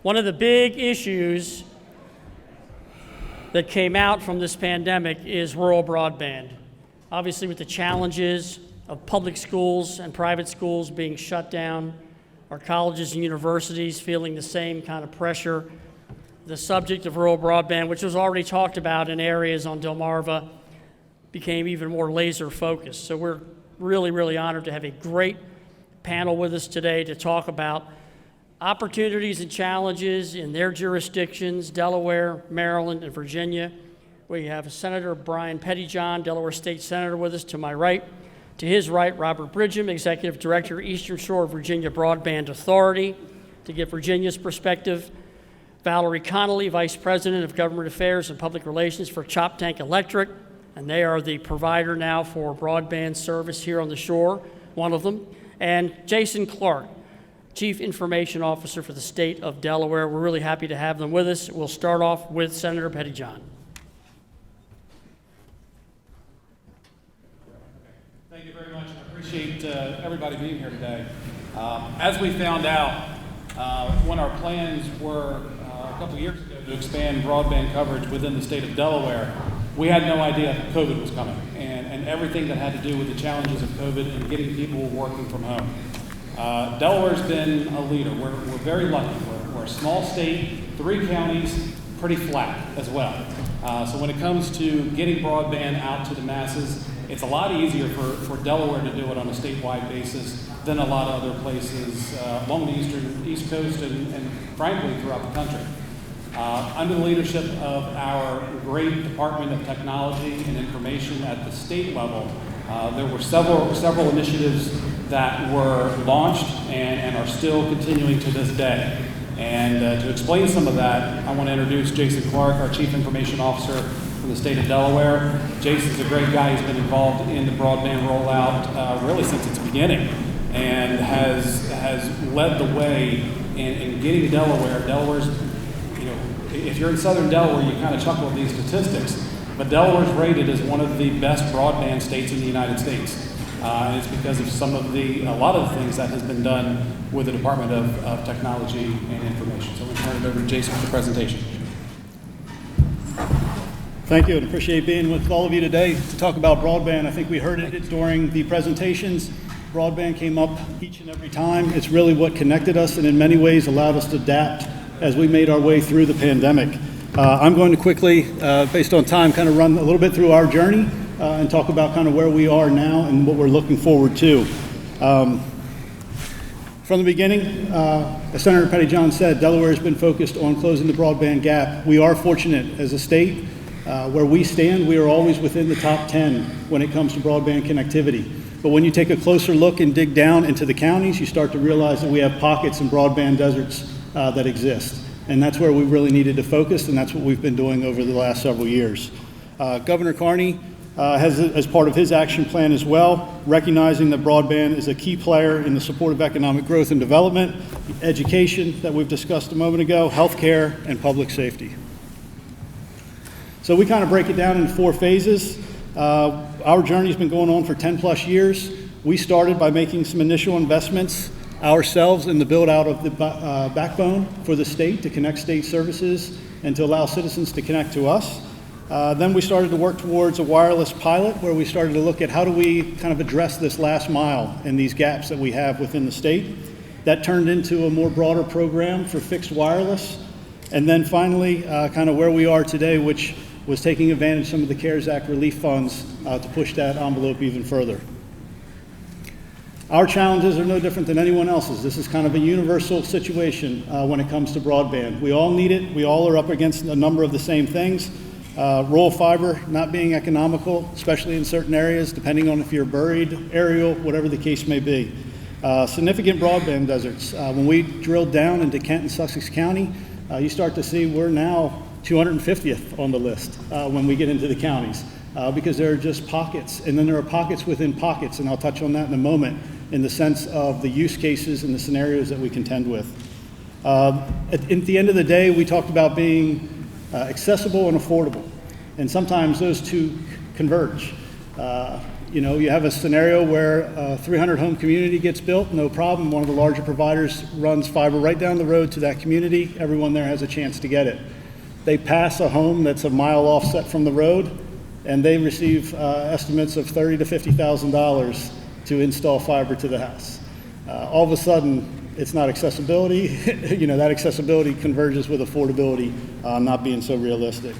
One of the big issues that came out from this pandemic is rural broadband. Obviously, with the challenges of public schools and private schools being shut down, our colleges and universities feeling the same kind of pressure, the subject of rural broadband, which was already talked about in areas on Delmarva, became even more laser focused. So we're really, really honored to have a great panel with us today to talk about opportunities and challenges in their jurisdictions, Delaware, Maryland, and Virginia. We have Senator Brian Pettyjohn, Delaware State Senator, with us to my right. To his right, Robert Bridgham, Executive Director, Eastern Shore of Virginia Broadband Authority, to give Virginia's perspective. Valerie Connelly, Vice President of Government Affairs and Public Relations for Choptank Electric, and they are the provider now for broadband service here on the shore, one of them. And Jason Clarke, Chief Information Officer for the state of Delaware. We're really happy to have them with us. We'll start off with Senator Pettyjohn. Thank you very much. I appreciate everybody being here today. As we found out when our plans were a couple of years ago to expand broadband coverage within the state of Delaware, we had no idea that COVID was coming and everything that had to do with the challenges of COVID and getting people working from home. Delaware's been a leader. We're very lucky. We're a small state, 3 counties, pretty flat as well. So when it comes to getting broadband out to the masses, it's a lot easier for Delaware to do it on a statewide basis than a lot of other places along the East Coast and frankly throughout the country. Under the leadership of our great Department of Technology and Information at the state level, there were several initiatives that were launched and are still continuing to this day. And to explain some of that, I want to introduce Jason Clarke, our Chief Information Officer from the state of Delaware. Jason's a great guy. He's been involved in the broadband rollout really since its beginning and has led the way in getting Delaware's, if you're in southern Delaware, you kind of chuckle at these statistics, but Delaware's rated as one of the best broadband states in the United States. And it's because of a lot of the things that has been done with the Department of Technology and Information. So we'll turn it over to Jason for the presentation. Thank you, and appreciate being with all of you today to talk about broadband. I think we heard it during the presentations. Broadband came up each and every time. It's really what connected us and in many ways allowed us to adapt as we made our way through the pandemic. I'm going to quickly, based on time, kind of run a little bit through our journey and talk about kind of where we are now and what we're looking forward to. From the beginning, as Senator Pettyjohn said, Delaware has been focused on closing the broadband gap. We are fortunate as a state. Where we stand, we are always within the top 10 when it comes to broadband connectivity. But when you take a closer look and dig down into the counties, you start to realize that we have pockets and broadband deserts that exist. And that's where we really needed to focus, and that's what we've been doing over the last several years. Governor Carney has, as part of his action plan as well, recognizing that broadband is a key player in the support of economic growth and development, education that we've discussed a moment ago, healthcare, and public safety. So we kind of break it down in 4 phases. Our journey's been going on for 10 plus years. We started by making some initial investments ourselves in the build out of the backbone for the state to connect state services and to allow citizens to connect to us. Then we started to work towards a wireless pilot where we started to look at how do we kind of address this last mile and these gaps that we have within the state. That turned into a more broader program for fixed wireless. And then finally, kind of where we are today, which was taking advantage of some of the CARES Act relief funds to push that envelope even further. Our challenges are no different than anyone else's. This is kind of a universal situation when it comes to broadband. We all need it. We all are up against a number of the same things. Rural fiber not being economical, especially in certain areas, depending on if you're buried, aerial, whatever the case may be. Significant broadband deserts. When we drilled down into Kent and Sussex County, you start to see we're now 250th on the list when we get into the counties because there are just pockets, and then there are pockets within pockets, and I'll touch on that in a moment in the sense of the use cases and the scenarios that we contend with. At the end of the day, we talked about being accessible and affordable, and sometimes those two converge. You have a scenario where a 300-home community gets built, no problem. One of the larger providers runs fiber right down the road to that community. Everyone there has a chance to get it. They pass a home that's a mile offset from the road, and they receive estimates of $30,000 to $50,000 to install fiber to the house. All of a sudden, it's not accessibility. That accessibility converges with affordability not being so realistic.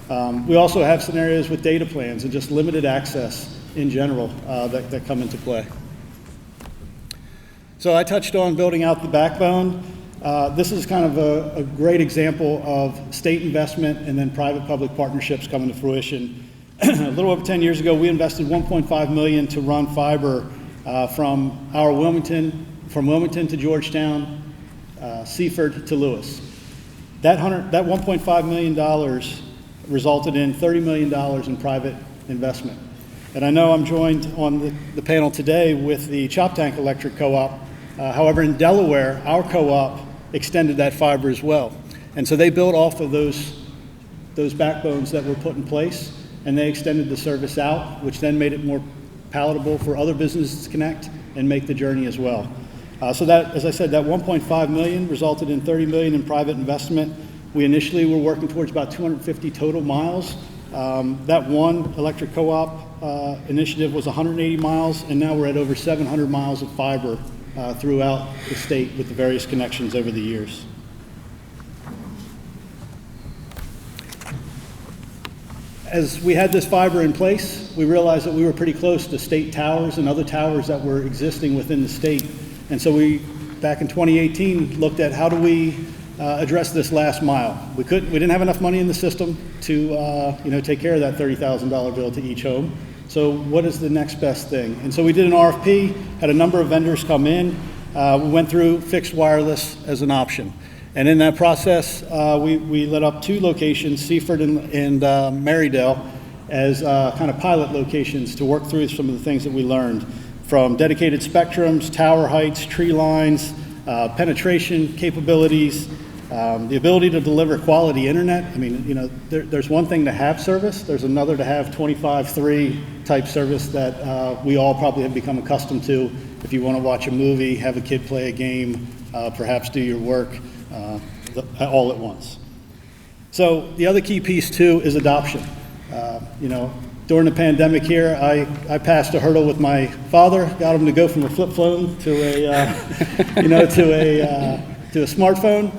We also have scenarios with data plans and just limited access in general that come into play. So I touched on building out the backbone. This is kind of a great example of state investment and then private-public partnerships coming to fruition. A little over 10 years ago, we invested $1.5 million to run fiber from Wilmington to Georgetown, Seaford to Lewis. That $1.5 million resulted in $30 million in private investment. And I know I'm joined on the panel today with the Choptank Electric Co-op. However, in Delaware, our co-op extended that fiber as well. And so they built off of those backbones that were put in place, and they extended the service out, which then made it more palatable for other businesses to connect and make the journey as well. So that, as I said, that $1.5 million resulted in $30 million in private investment. We initially were working towards about 250 total miles. That one electric co-op initiative was 180 miles, and now we're at over 700 miles of fiber throughout the state with the various connections over the years. As we had this fiber in place, we realized that we were pretty close to state towers and other towers that were existing within the state. And so we, back in 2018, looked at how do we address this last mile. We didn't have enough money in the system to take care of that $30,000 bill to each home. So what is the next best thing? And so we did an RFP, had a number of vendors come in. We went through fixed wireless as an option. And in that process, we lit up 2 locations, Seaford and Marydale, as kind of pilot locations to work through some of the things that we learned, from dedicated spectrums, tower heights, tree lines, penetration capabilities, the ability to deliver quality internet. I mean, there's one thing to have service, there's another to have 25/3 type service that we all probably have become accustomed to. If you want to watch a movie, have a kid play a game, perhaps do your work all at once. So the other key piece too is adoption. During the pandemic here, I passed a hurdle with my father, got him to go from a flip phone to a to a smartphone,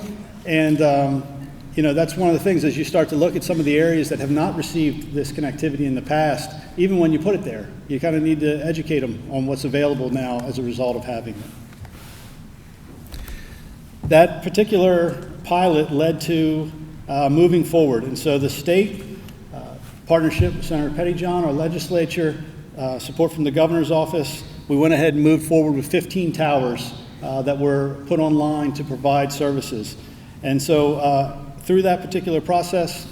and that's one of the things as you start to look at some of the areas that have not received this connectivity in the past. Even when you put it there, you kind of need to educate them on what's available now as a result of having it. That particular pilot led to moving forward, and so the state partnership with Senator Pettyjohn, our legislature, support from the governor's office, we went ahead and moved forward with 15 towers that were put online to provide services. And so through that particular process,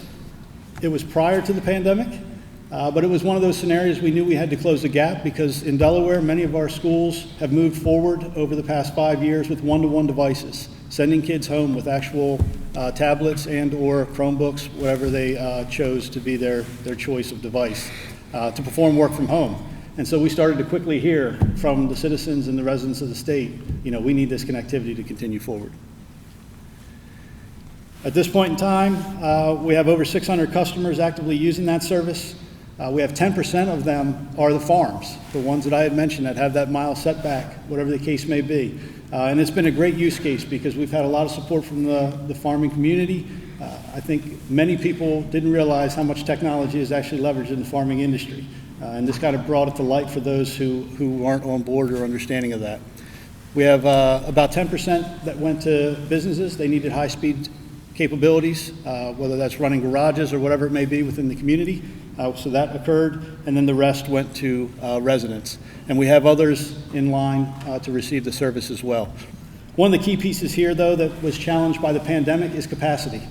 it was prior to the pandemic, but it was one of those scenarios we knew we had to close the gap, because in Delaware, many of our schools have moved forward over the past 5 years with one-to-one devices, sending kids home with actual tablets and or Chromebooks, whatever they chose to be their choice of device, to perform work from home. And so we started to quickly hear from the citizens and the residents of the state, we need this connectivity to continue forward. At this point in time, we have over 600 customers actively using that service. We have 10% of them are the farms, the ones that I had mentioned that have that mile setback, whatever the case may be. And it's been a great use case because we've had a lot of support from the farming community. I think many people didn't realize how much technology is actually leveraged in the farming industry. And this kind of brought it to light for those who aren't on board or understanding of that. We have about 10% that went to businesses. They needed high-speed capabilities, whether that's running garages or whatever it may be within the community. So that occurred, and then the rest went to residents. And we have others in line to receive the service as well. One of the key pieces here, though, that was challenged by the pandemic is capacity.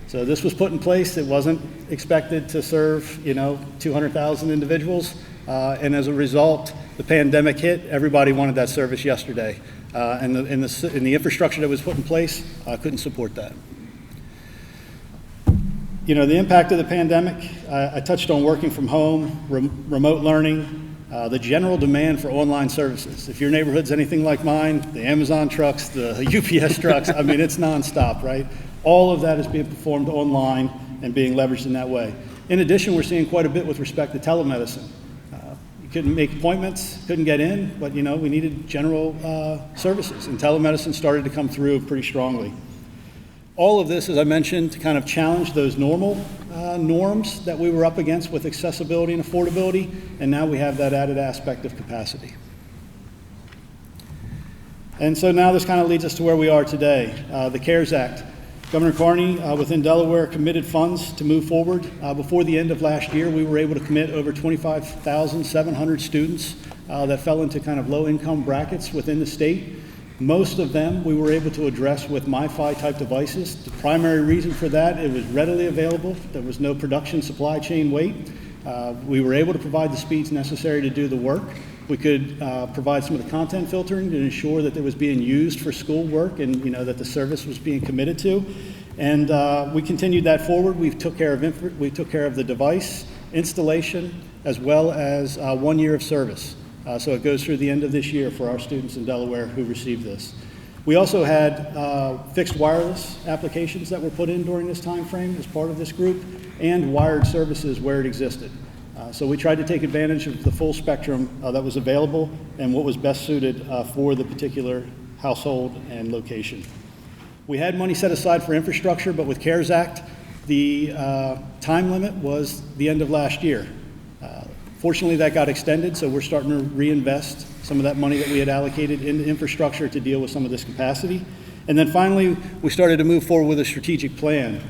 So this was put in place. It wasn't expected to serve, 200,000 individuals. And as a result, the pandemic hit. Everybody wanted that service yesterday. And the infrastructure that was put in place couldn't support that. The impact of the pandemic, I touched on working from home, remote learning, the general demand for online services. If your neighborhood's anything like mine, the Amazon trucks, the UPS trucks, I mean, it's nonstop, right? All of that is being performed online and being leveraged in that way. In addition, we're seeing quite a bit with respect to telemedicine. You couldn't make appointments, couldn't get in, but we needed general services, and telemedicine started to come through pretty strongly. All of this, as I mentioned, kind of challenged those normal norms that we were up against with accessibility and affordability, and now we have that added aspect of capacity. And so now this kind of leads us to where we are today. The CARES Act. Governor Carney, within Delaware, committed funds to move forward. Before the end of last year, we were able to commit over 25,700 students that fell into kind of low-income brackets within the state. Most of them we were able to address with MiFi type devices. The primary reason for that, it was readily available. There was no production supply chain wait. We were able to provide the speeds necessary to do the work. We could provide some of the content filtering to ensure that it was being used for school work and that the service was being committed to. And we continued that forward. We took care of the device installation as well as 1 year of service. So it goes through the end of this year for our students in Delaware who received this. We also had fixed wireless applications that were put in during this time frame as part of this group, and wired services where it existed. So we tried to take advantage of the full spectrum that was available and what was best suited for the particular household and location. We had money set aside for infrastructure, but with CARES Act, the time limit was the end of last year. Fortunately, that got extended, so we're starting to reinvest some of that money that we had allocated into infrastructure to deal with some of this capacity. And then finally, we started to move forward with a strategic plan.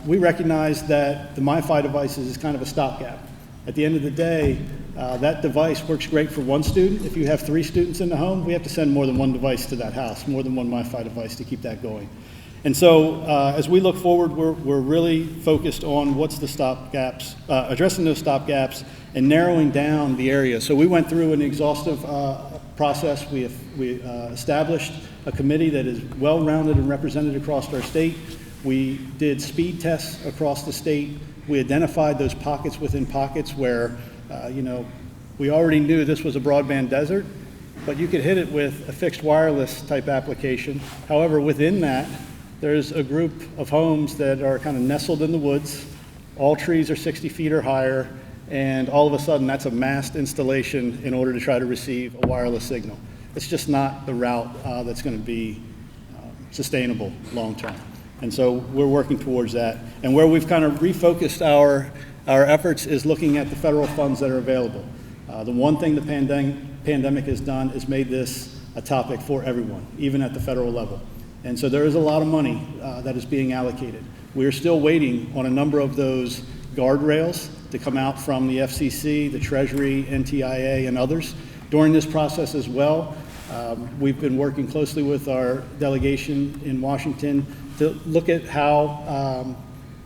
We recognized that the MiFi devices is kind of a stopgap. At the end of the day, that device works great for one student. If you have 3 students in the home, we have to send more than one device to that house, more than one MiFi device to keep that going. And so as we look forward, we're really focused on what's the stopgaps, addressing those stopgaps and narrowing down the area. So we went through an exhaustive process. We established a committee that is well-rounded and represented across our state. We did speed tests across the state. We identified those pockets within pockets where, we already knew this was a broadband desert, but you could hit it with a fixed wireless type application. However, within that, there's a group of homes that are kind of nestled in the woods. All trees are 60 feet or higher, and all of a sudden that's a massed installation in order to try to receive a wireless signal. It's just not the route that's going to be sustainable long term. And so we're working towards that. And where we've kind of refocused our efforts is looking at the federal funds that are available. The one thing the pandemic has done is made this a topic for everyone, even at the federal level. And so there is a lot of money that is being allocated. We are still waiting on a number of those guardrails to come out from the FCC, the Treasury, NTIA, and others. During this process as well, we've been working closely with our delegation in Washington to look at how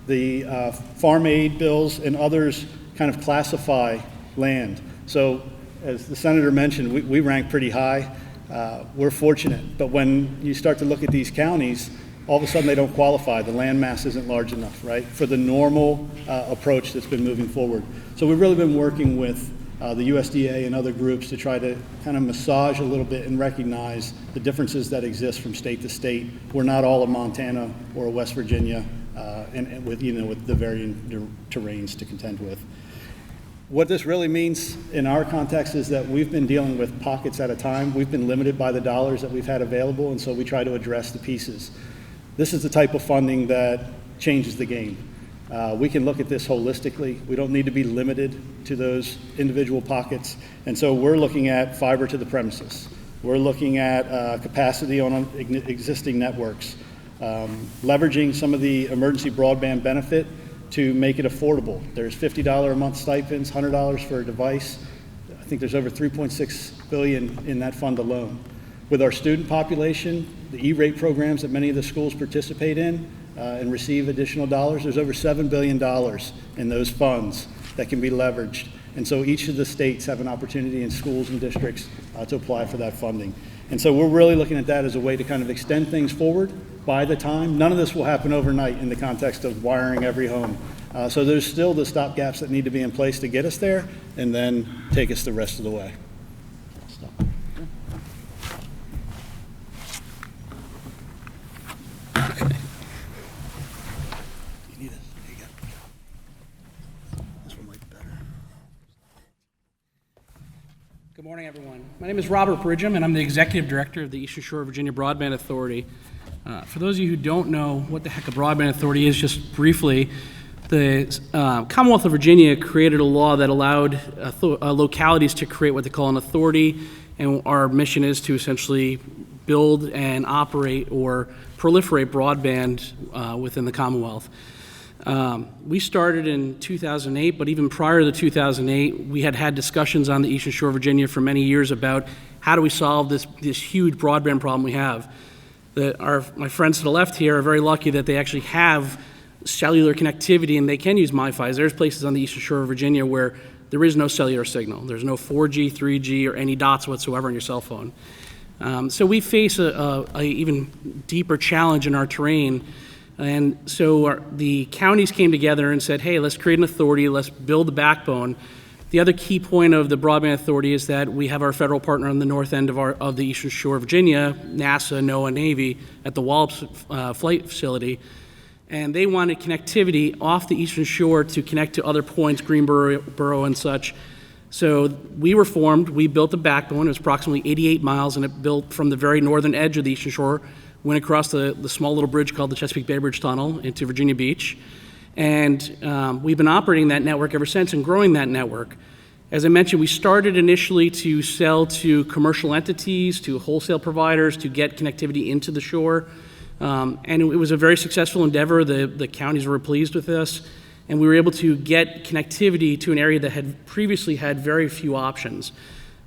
the farm aid bills and others kind of classify land. So as the senator mentioned, we rank pretty high. We're fortunate, but when you start to look at these counties, all of a sudden they don't qualify. The land mass isn't large enough, right, for the normal approach that's been moving forward. So we've really been working with the USDA and other groups to try to kind of massage a little bit and recognize the differences that exist from state to state. We're not all in Montana or West Virginia, and with the varying terrains to contend with. What this really means in our context is that we've been dealing with pockets at a time. We've been limited by the dollars that we've had available, and so we try to address the pieces. This is the type of funding that changes the game. We can look at this holistically. We don't need to be limited to those individual pockets. And so we're looking at fiber to the premises. We're looking at capacity on existing networks, leveraging some of the emergency broadband benefit to make it affordable. There's $50 a month stipends, $100 for a device. I think there's over $3.6 billion in that fund alone. With our student population, the E-rate programs that many of the schools participate in and receive additional dollars, there's over $7 billion in those funds that can be leveraged. And so each of the states have an opportunity in schools and districts to apply for that funding. And so we're really looking at that as a way to kind of extend things forward by the time. None of this will happen overnight in the context of wiring every home. So there's still the stopgaps that need to be in place to get us there and then take us the rest of the way. Good morning, everyone. My name is Robert Bridgham, and I'm the Executive Director of the Eastern Shore of Virginia Broadband Authority. For those of you who don't know what the heck a broadband authority is, just briefly, the Commonwealth of Virginia created a law that allowed localities to create what they call an authority, and our mission is to essentially build and operate or proliferate broadband within the Commonwealth. We started in 2008, but even prior to 2008, we had discussions on the Eastern Shore of Virginia for many years about how do we solve this huge broadband problem we have. My friends to the left here are very lucky that they actually have cellular connectivity and they can use MiFi. There's places on the Eastern Shore of Virginia where there is no cellular signal. There's no 4G, 3G, or any dots whatsoever on your cell phone. So we face a even deeper challenge in our terrain. And so the counties came together and said, hey, let's create an authority, let's build the backbone. The other key point of the Broadband Authority is that we have our federal partner on the north end of the Eastern Shore of Virginia, NASA, NOAA, Navy, at the Wallops flight facility. And they wanted connectivity off the Eastern Shore to connect to other points, Greenboro and such. So we were formed, we built the backbone. It was approximately 88 miles, and it built from the very northern edge of the Eastern Shore, went across the small little bridge called the Chesapeake Bay Bridge Tunnel into Virginia Beach. And we've been operating that network ever since and growing that network. As I mentioned, we started initially to sell to commercial entities, to wholesale providers, to get connectivity into the shore. And it was a very successful endeavor. The counties were pleased with this. And we were able to get connectivity to an area that had previously had very few options.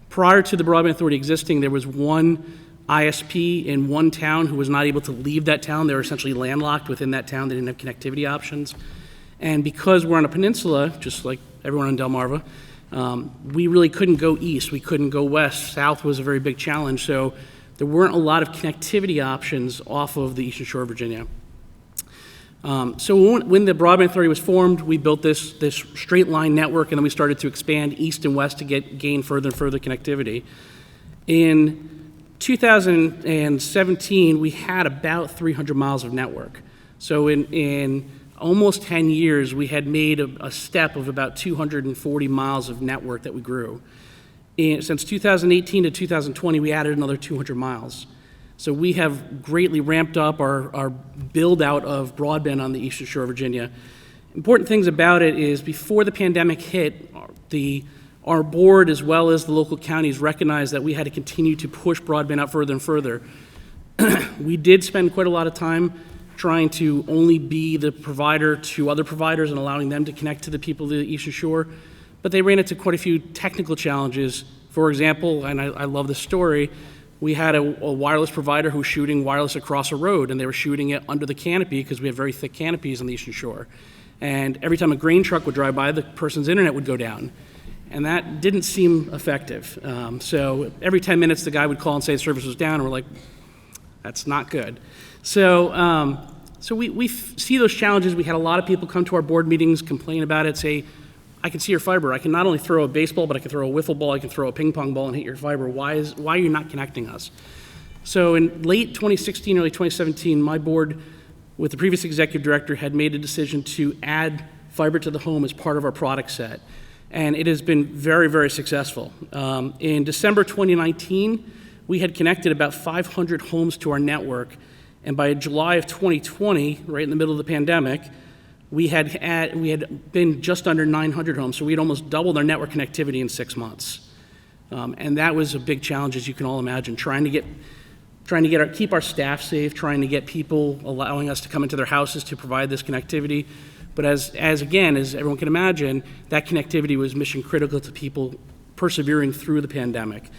Prior to the Broadband Authority existing, there was one ISP in one town who was not able to leave that town. They were essentially landlocked within that town. They didn't have connectivity options. And because we're on a peninsula, just like everyone in Delmarva, we really couldn't go east. We couldn't go west. South was a very big challenge. So there weren't a lot of connectivity options off of the Eastern Shore of Virginia. So when the Broadband Authority was formed, we built this straight line network, and then we started to expand east and west to gain further and further connectivity. In 2017, we had about 300 miles of network. So in almost 10 years, we had made a step of about 240 miles of network that we grew. Since 2018 to 2020, we added another 200 miles. So we have greatly ramped up our build out of broadband on the Eastern Shore of Virginia. Important things about it is before the pandemic hit, our board, as well as the local counties, recognized that we had to continue to push broadband out further and further. We did spend quite a lot of time trying to only be the provider to other providers and allowing them to connect to the people of the Eastern Shore, but they ran into quite a few technical challenges. For example, and I love this story, we had a wireless provider who was shooting wireless across a road, and they were shooting it under the canopy because we have very thick canopies on the Eastern Shore. And every time a grain truck would drive by, the person's internet would go down. And that didn't seem effective. So every 10 minutes, the guy would call and say the service was down, and we're like, that's not good. So we see those challenges. We had a lot of people come to our board meetings, complain about it, say, I can see your fiber. I can not only throw a baseball, but I can throw a wiffle ball, I can throw a ping pong ball and hit your fiber. Why are you not connecting us? So in late 2016, early 2017, my board, with the previous executive director, had made a decision to add fiber to the home as part of our product set. And it has been very, very successful. In December 2019, we had connected about 500 homes to our network, and by July of 2020, right in the middle of the pandemic, we had been just under 900 homes, so we had almost doubled our network connectivity in 6 months. And that was a big challenge, as you can all imagine, trying to keep our staff safe, trying to get people allowing us to come into their houses to provide this connectivity. But as everyone can imagine, that connectivity was mission critical to people persevering through the pandemic.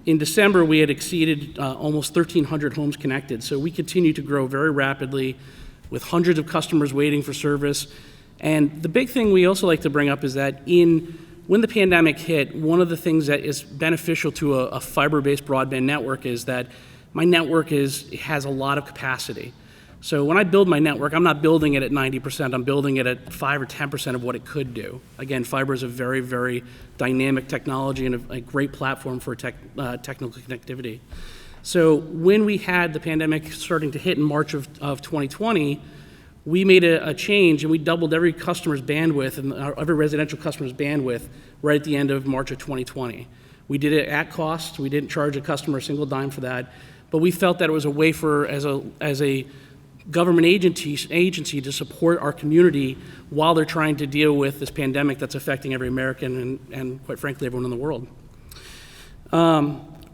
In December, we had exceeded almost 1,300 homes connected, so we continue to grow very rapidly with hundreds of customers waiting for service. And the big thing we also like to bring up is that when the pandemic hit, one of the things that is beneficial to a fiber-based broadband network is that my network has a lot of capacity. So when I build my network, I'm not building it at 90%, I'm building it at 5 or 10% of what it could do. Again, fiber is a very, very dynamic technology and a great platform for technical connectivity. So when we had the pandemic starting to hit in March of 2020, we made a change and we doubled every customer's bandwidth and every residential customer's bandwidth right at the end of March of 2020. We did it at cost. We didn't charge a customer a single dime for that, but we felt that it was a way for, as a government agency to support our community while they're trying to deal with this pandemic that's affecting every American and quite frankly, everyone in the world.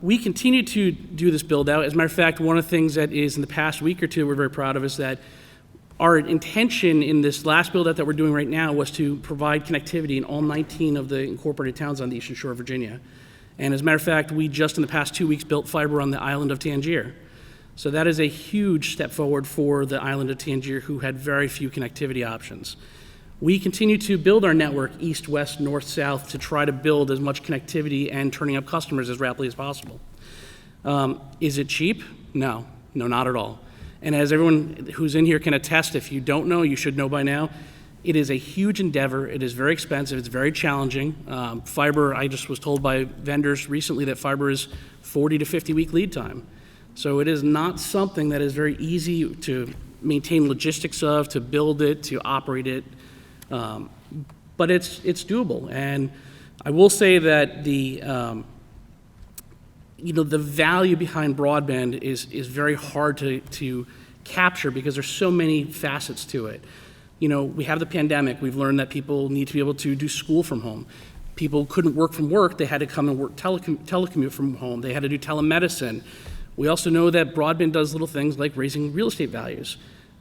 We continue to do this build out. As a matter of fact, one of the things that is in the past week or two we're very proud of is that our intention in this last build out that we're doing right now was to provide connectivity in all 19 of the incorporated towns on the Eastern Shore of Virginia. And as a matter of fact, we just in the past 2 weeks built fiber on the island of Tangier. So that is a huge step forward for the island of Tangier, who had very few connectivity options. We continue to build our network east, west, north, south to try to build as much connectivity and turning up customers as rapidly as possible. Is it cheap? No, not at all. And as everyone who's in here can attest, if you don't know, you should know by now, it is a huge endeavor. It is very expensive. It's very challenging. Fiber, I just was told by vendors recently that fiber is 40 to 50 week lead time. So it is not something that is very easy to maintain logistics of, to build it, to operate it, but it's doable. And I will say that the value behind broadband is very hard to capture because there's so many facets to it. We have the pandemic. We've learned that people need to be able to do school from home. People couldn't work from work. They had to come and work telecommute from home. They had to do telemedicine. We also know that broadband does little things like raising real estate values.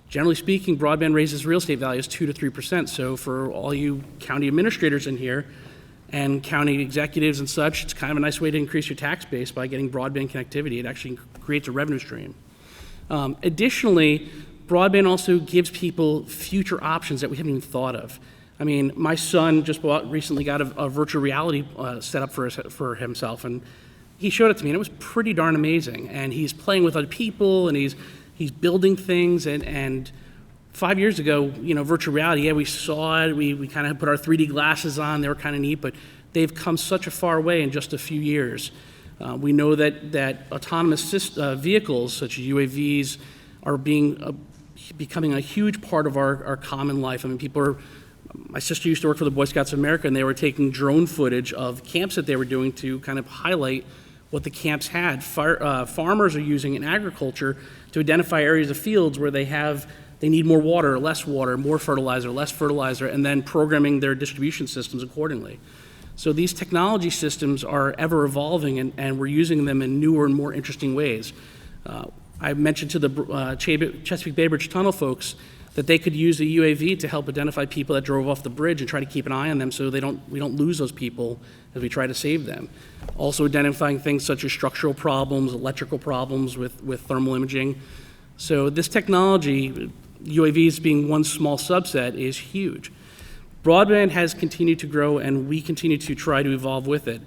Generally speaking, broadband raises real estate values 2 to 3%. So for all you county administrators in here and county executives and such, it's kind of a nice way to increase your tax base by getting broadband connectivity. It actually creates a revenue stream. Additionally, broadband also gives people future options that we haven't even thought of. I mean, my son just recently got a virtual reality set up for himself, and he showed it to me, and it was pretty darn amazing. And he's playing with other people, and he's building things. And 5 years ago, virtual reality, yeah, we saw it. We kind of put our 3D glasses on. They were kind of neat, but they've come such a far way in just a few years. We know that autonomous vehicles, such as UAVs, are becoming a huge part of our common life. I mean, my sister used to work for the Boy Scouts of America, and they were taking drone footage of camps that they were doing to kind of highlight what the camps had. Farmers are using in agriculture to identify areas of fields where they need more water, less water, more fertilizer, less fertilizer, and then programming their distribution systems accordingly. So these technology systems are ever evolving, and we're using them in newer and more interesting ways. I mentioned to the Chesapeake Bay Bridge Tunnel folks that they could use a UAV to help identify people that drove off the bridge and try to keep an eye on them so we don't lose those people as we try to save them. Also identifying things such as structural problems, electrical problems with thermal imaging. So this technology, UAVs being one small subset, is huge. Broadband has continued to grow, and we continue to try to evolve with it.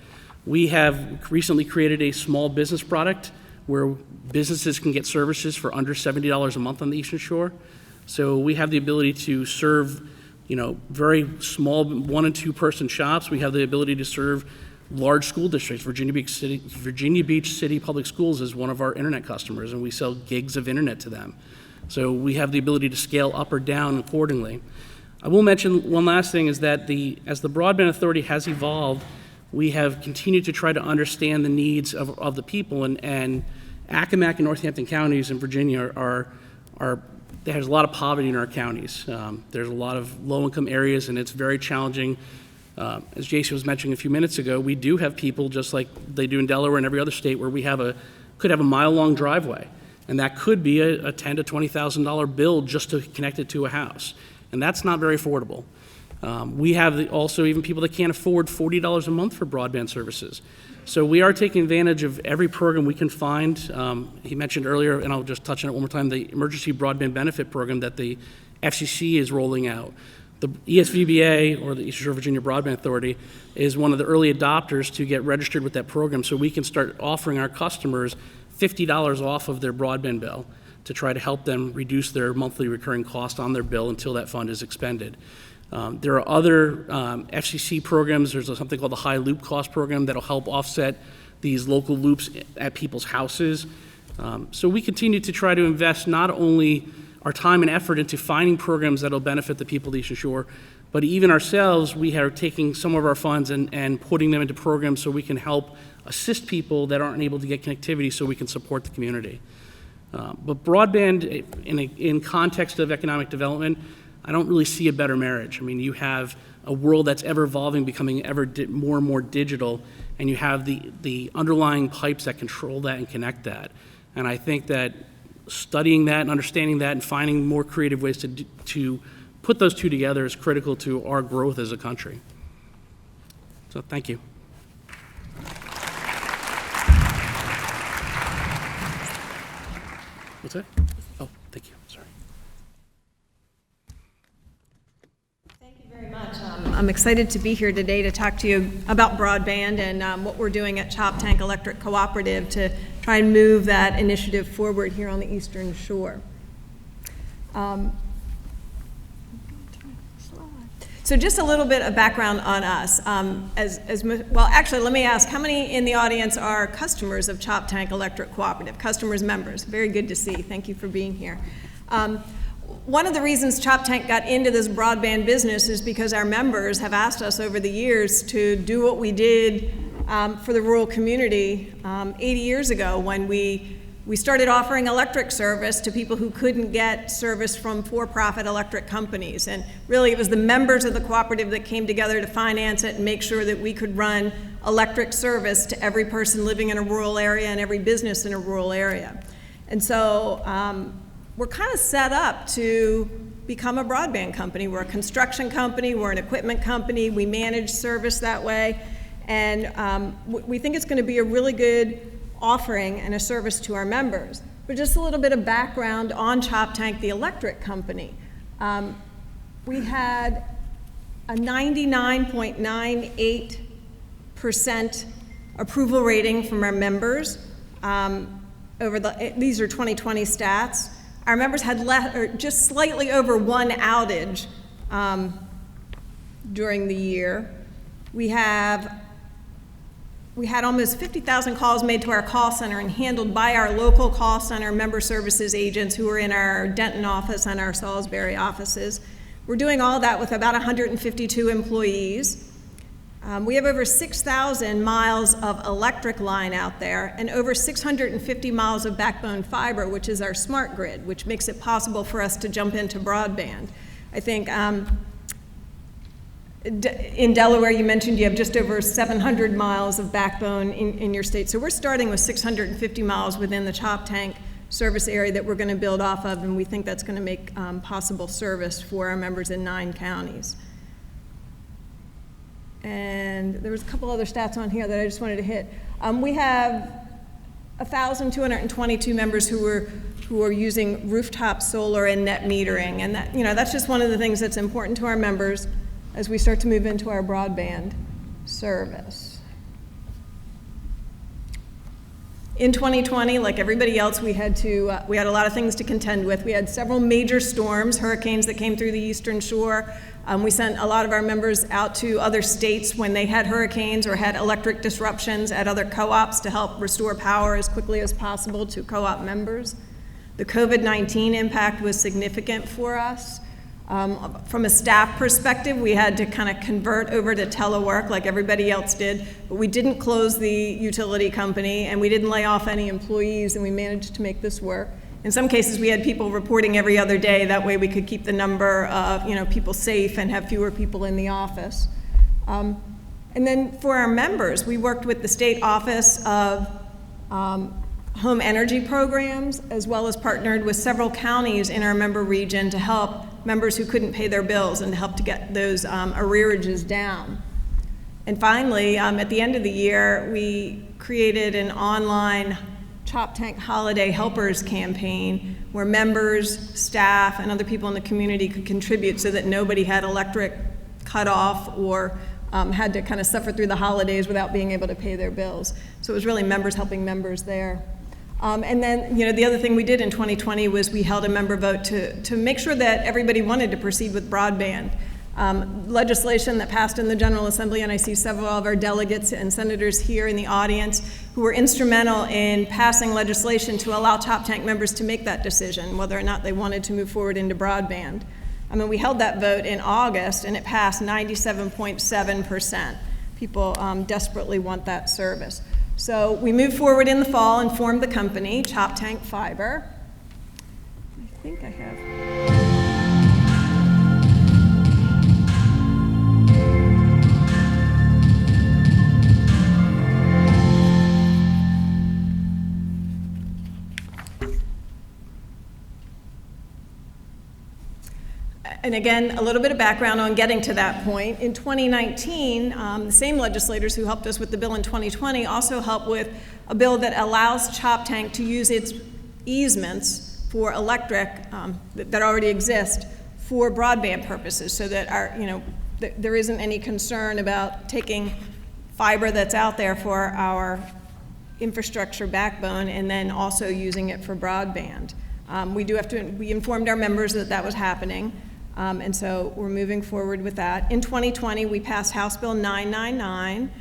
We have recently created a small business product where businesses can get services for under $70 a month on the Eastern Shore. So we have the ability to serve, very small 1 and 2 person shops. We have the ability to serve large school districts. Virginia Beach City Public Schools is one of our internet customers, and we sell gigs of internet to them. So we have the ability to scale up or down accordingly. I will mention one last thing is that as the Broadband Authority has evolved, we have continued to try to understand the needs of the people, and Accomack and Northampton counties in Virginia there's a lot of poverty in our counties. There's a lot of low-income areas, and it's very challenging. As Jason was mentioning a few minutes ago, we do have people, just like they do in Delaware and every other state, where we could have a mile-long driveway, and that could be a $10,000 to $20,000 bill just to connect it to a house, and that's not very affordable. We have also even people that can't afford $40 a month for broadband services. So we are taking advantage of every program we can find. He mentioned earlier, and I'll just touch on it one more time, the Emergency Broadband Benefit Program that the FCC is rolling out. The ESVBA, or the Eastern Shore Virginia Broadband Authority, is one of the early adopters to get registered with that program, so we can start offering our customers $50 off of their broadband bill to try to help them reduce their monthly recurring cost on their bill until that fund is expended. There are other FCC programs. There's something called the High Loop Cost Program that'll help offset these local loops at people's houses. So we continue to try to invest not only our time and effort into finding programs that'll benefit the people of the Eastern Shore, but even ourselves, we are taking some of our funds and putting them into programs so we can help assist people that aren't able to get connectivity so we can support the community. But broadband, in context of economic development, I don't really see a better marriage. I mean, you have a world that's ever evolving, becoming ever more and more digital, and you have the underlying pipes that control that and connect that. And I think that studying that and understanding that and finding more creative ways to put those two together is critical to our growth as a country. So thank you. What's that? Oh, thank you. Sorry. Thank you very much. I'm excited to be here today to talk to you about broadband and what we're doing at Choptank Electric Cooperative to try and move that initiative forward here on the Eastern Shore. So just a little bit of background on us. Well, actually, let me ask, how many in the audience are customers of Choptank Electric Cooperative, customers, members? Very good to see. Thank you for being here. One of the reasons Choptank got into this broadband business is because our members have asked us over the years to do what we did for the rural community 80 years ago when we started offering electric service to people who couldn't get service from for-profit electric companies. And really, it was the members of the cooperative that came together to finance it and make sure that we could run electric service to every person living in a rural area and every business in a rural area. And so we're kind of set up to become a broadband company. We're a construction company, we're an equipment company, we manage service that way. And we think it's going to be a really good offering and a service to our members. But just a little bit of background on Choptank, the electric company. We had a 99.98% approval rating from our members. These are 2020 stats. Our members had just slightly over one outage during the year. We had almost 50,000 calls made to our call center and handled by our local call center member services agents who are in our Denton office and our Salisbury offices. We're doing all that with about 152 employees. We have over 6,000 miles of electric line out there and over 650 miles of backbone fiber, which is our smart grid, which makes it possible for us to jump into broadband. I think in Delaware, you mentioned you have just over 700 miles of backbone in your state. So we're starting with 650 miles within the Choptank service area that we're going to build off of, and we think that's going to make possible service for our members in 9 counties. And there was a couple other stats on here that I just wanted to hit. We have 1,222 members who are using rooftop solar and net metering, and that's just one of the things that's important to our members as we start to move into our broadband service. In 2020, like everybody else, we had a lot of things to contend with. We had several major storms, hurricanes that came through the Eastern Shore. We sent a lot of our members out to other states when they had hurricanes or had electric disruptions at other co-ops to help restore power as quickly as possible to co-op members. The COVID-19 impact was significant for us. From a staff perspective, we had to kind of convert over to telework like everybody else did, but we didn't close the utility company and we didn't lay off any employees, and we managed to make this work. In some cases, we had people reporting every other day. That way we could keep the number of people safe and have fewer people in the office. And then for our members, we worked with the State Office of Home Energy Programs, as well as partnered with several counties in our member region to help members who couldn't pay their bills and to help to get those arrearages down. And finally, at the end of the year, we created an online Choptank Holiday Helpers campaign where members, staff, and other people in the community could contribute so that nobody had electric cut off or had to kind of suffer through the holidays without being able to pay their bills. So it was really members helping members there. And then, the other thing we did in 2020 was we held a member vote to make sure that everybody wanted to proceed with broadband. Legislation that passed in the General Assembly, and I see several of our delegates and senators here in the audience who were instrumental in passing legislation to allow Choptank members to make that decision, whether or not they wanted to move forward into broadband. We held that vote in August, and it passed 97.7%. People desperately want that service. So we moved forward in the fall and formed the company, Choptank Fiber. I think I have. And again, a little bit of background on getting to that point. In 2019, the same legislators who helped us with the bill in 2020 also helped with a bill that allows Choptank to use its easements for electric that already exist for broadband purposes, so that there isn't any concern about taking fiber that's out there for our infrastructure backbone and then also using it for broadband. We informed our members that that was happening. And so we're moving forward with that. In 2020, we passed House Bill 999.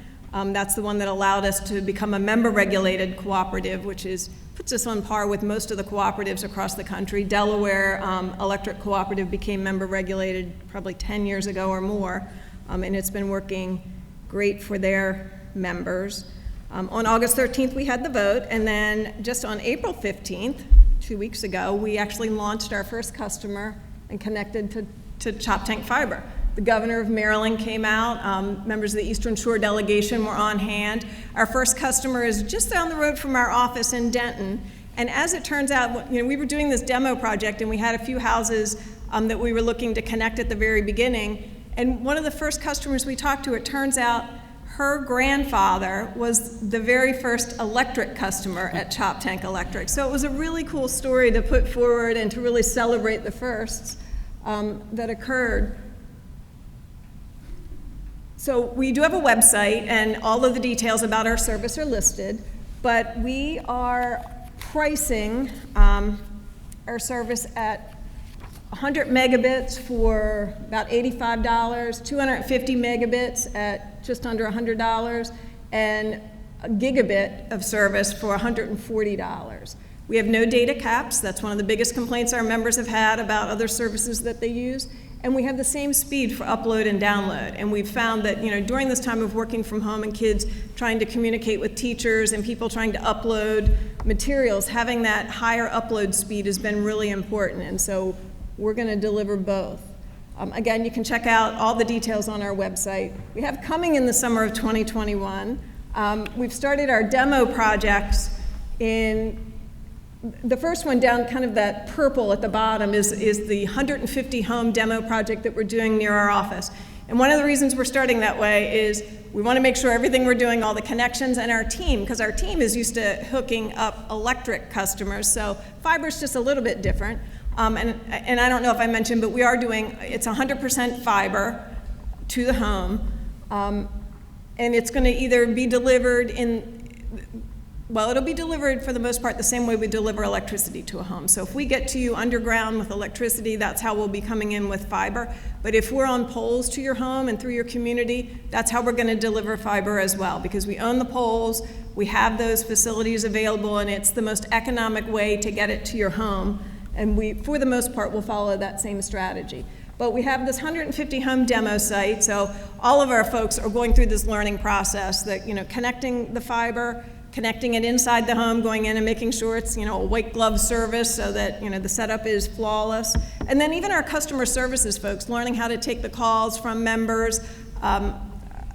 That's the one that allowed us to become a member-regulated cooperative, which puts us on par with most of the cooperatives across the country. Delaware Electric Cooperative became member-regulated probably 10 years ago or more, and it's been working great for their members. On August 13th, we had the vote, and then just on April 15th, 2 weeks ago, we actually launched our first customer and connected to Choptank Fiber. The governor of Maryland came out, members of the Eastern Shore delegation were on hand. Our first customer is just down the road from our office in Denton. And as it turns out, we were doing this demo project and we had a few houses that we were looking to connect at the very beginning. And one of the first customers we talked to, it turns out her grandfather was the very first electric customer at Choptank Electric. So it was a really cool story to put forward and to really celebrate the firsts that occurred. So we do have a website, and all of the details about our service are listed, but we are pricing our service at 100 megabits for about $85, 250 megabits at just under $100, and a gigabit of service for $140. We have no data caps. That's one of the biggest complaints our members have had about other services that they use. And we have the same speed for upload and download. And we've found that, during this time of working from home and kids trying to communicate with teachers and people trying to upload materials, having that higher upload speed has been really important. And so we're going to deliver both. Again, you can check out all the details on our website. We have coming in the summer of 2021. We've started our demo projects in the first one down, kind of that purple at the bottom, is the 150 home demo project that we're doing near our office. And one of the reasons we're starting that way is we want to make sure everything we're doing, all the connections, and our team, because our team is used to hooking up electric customers, so fiber's just a little bit different. And I don't know if I mentioned, but we are doing, it's 100% fiber to the home, and it's going to either be delivered it'll be delivered for the most part the same way we deliver electricity to a home. So if we get to you underground with electricity, that's how we'll be coming in with fiber. But if we're on poles to your home and through your community, that's how we're going to deliver fiber as well, because we own the poles, we have those facilities available, and it's the most economic way to get it to your home. And we, for the most part, will follow that same strategy. But we have this 150 home demo site, so all of our folks are going through this learning process that, connecting the fiber, connecting it inside the home, going in and making sure it's, a white glove service so that, the setup is flawless. And then even our customer services folks learning how to take the calls from members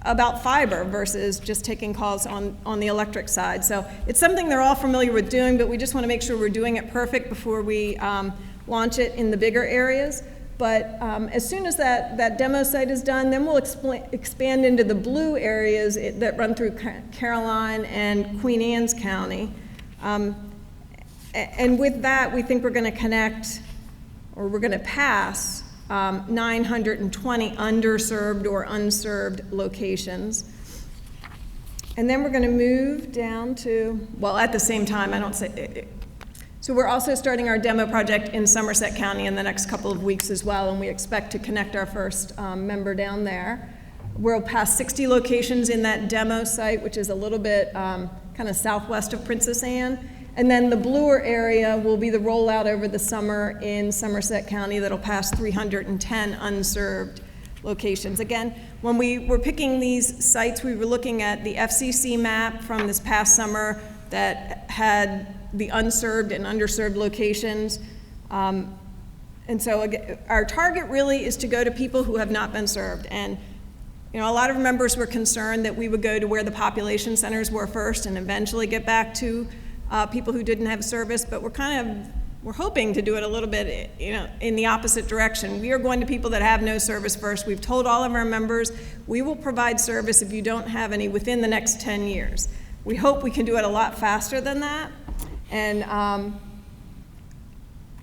about fiber versus just taking calls on the electric side. So it's something they're all familiar with doing, but we just want to make sure we're doing it perfect before we launch it in the bigger areas. But as soon as that demo site is done, then we'll expand into the blue areas that run through Caroline and Queen Anne's County. And with that, we think we're going to connect, or we're going to pass 920 underserved or unserved locations. And then we're going to move down to, well, at the same time, I don't say, so we're also starting our demo project in Somerset County in the next couple of weeks as well, and we expect to connect our first member down there. We'll pass 60 locations in that demo site, which is a little bit kind of southwest of Princess Anne. And then the bluer area will be the rollout over the summer in Somerset County that'll pass 310 unserved locations. Again, when we were picking these sites, we were looking at the FCC map from this past summer that had the unserved and underserved locations. And so again, our target really is to go to people who have not been served. And you know, a lot of members were concerned that we would go to where the population centers were first and eventually get back to people who didn't have service, but we're hoping to do it a little bit, you know, in the opposite direction. We are going to people that have no service first. We've told all of our members, we will provide service if you don't have any within the next 10 years. We hope we can do it a lot faster than that. And,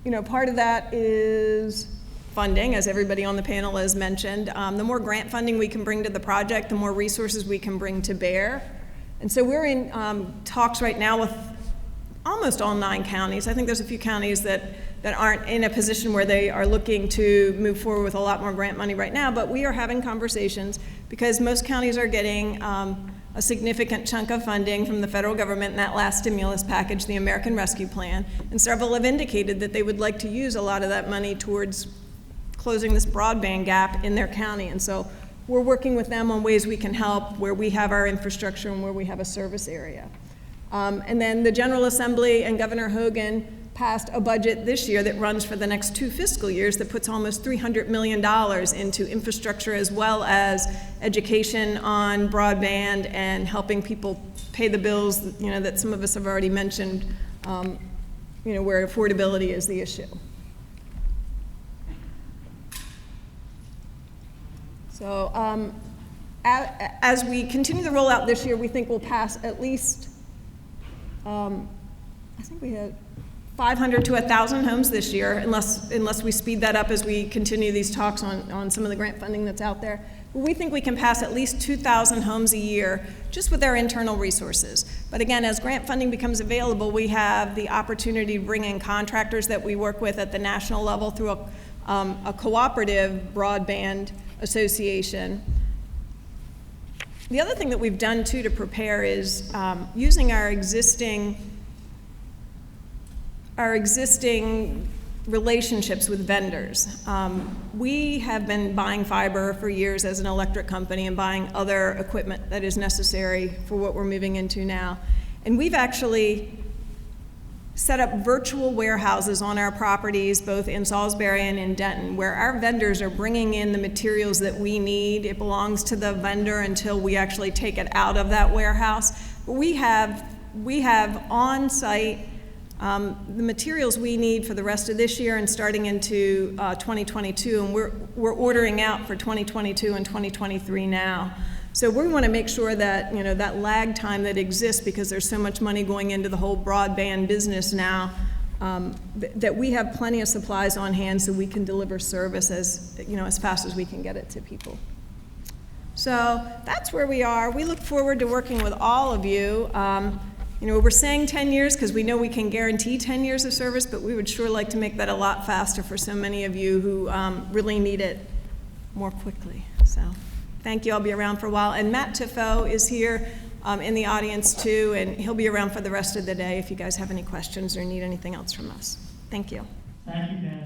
you know, part of that is funding, as everybody on the panel has mentioned. The more grant funding we can bring to the project, the more resources we can bring to bear. And so we're in talks right now with almost all 9 counties. I think there's a few counties that aren't in a position where they are looking to move forward with a lot more grant money right now, but we are having conversations because most counties are getting a significant chunk of funding from the federal government in that last stimulus package, the American Rescue Plan, and several have indicated that they would like to use a lot of that money towards closing this broadband gap in their county. And so we're working with them on ways we can help where we have our infrastructure and where we have a service area. And then the General Assembly and Governor Hogan passed a budget this year that runs for the next 2 fiscal years that puts almost $300 million into infrastructure as well as education on broadband and helping people pay the bills, you know, that some of us have already mentioned, you know, where affordability is the issue. So as we continue the rollout this year, we think we'll pass at least, I think we had 500 to 1,000 homes this year, unless we speed that up as we continue these talks on some of the grant funding that's out there. But we think we can pass at least 2,000 homes a year just with our internal resources. But again, as grant funding becomes available, we have the opportunity to bring in contractors that we work with at the national level through a cooperative broadband association. The other thing that we've done too to prepare is using our existing relationships with vendors. We have been buying fiber for years as an electric company and buying other equipment that is necessary for what we're moving into now. And we've actually set up virtual warehouses on our properties, both in Salisbury and in Denton, where our vendors are bringing in the materials that we need. It belongs to the vendor until we actually take it out of that warehouse. But we have on-site the materials we need for the rest of this year and starting into 2022, and we're ordering out for 2022 and 2023 now. So we want to make sure that, you know, that lag time that exists because there's so much money going into the whole broadband business now, that we have plenty of supplies on hand so we can deliver service as, you know, as fast as we can get it to people. So that's where we are. We look forward to working with all of you. You know, we're saying 10 years because we know we can guarantee 10 years of service, but we would sure like to make that a lot faster for so many of you who really need it more quickly. So thank you. I'll be around for a while. And Matt Tiffo is here in the audience too, and he'll be around for the rest of the day if you guys have any questions or need anything else from us. Thank you. Thank you, Dan.